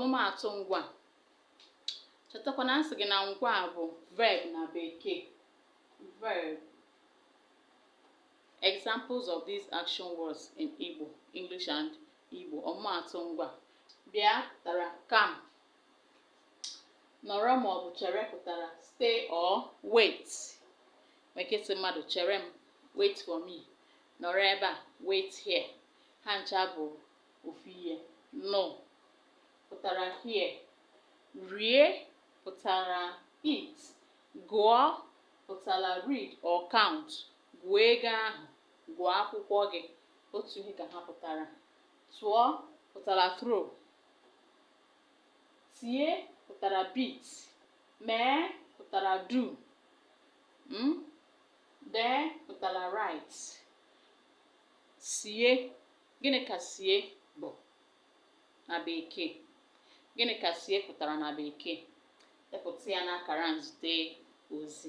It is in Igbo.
Ọmụmaatụ ngwa. Chetakwa na nsị gị na ngwa bụ verb na bekee. Verb. Examples of these action words in Igbo, English and Igbo. Ọmụmaatụ ngwa. Bịa pụtara come. Nọrọ ma ọ bụ chere pụtara stay or wait. Mekịtị mmadụ chere m, wait for me. Nọrọ ebe a, wait here. Ha ncha bụ ofu ihe. No pụtara here. Rie pụtara eat. Gụọ pụtara read or count. Gụọ ego ahụ, gụọ akwụkwọ gị. Otu ihe ka ha pụtara. Tụọ pụtara throw. Tie pụtara beat. Mee pụtara do. Dee pụtara write. Sie. Gịnị ka sie bụ na bekee? Gịnị ka sie pụtara na bekee? Depụta ya n'akara nzute ozi.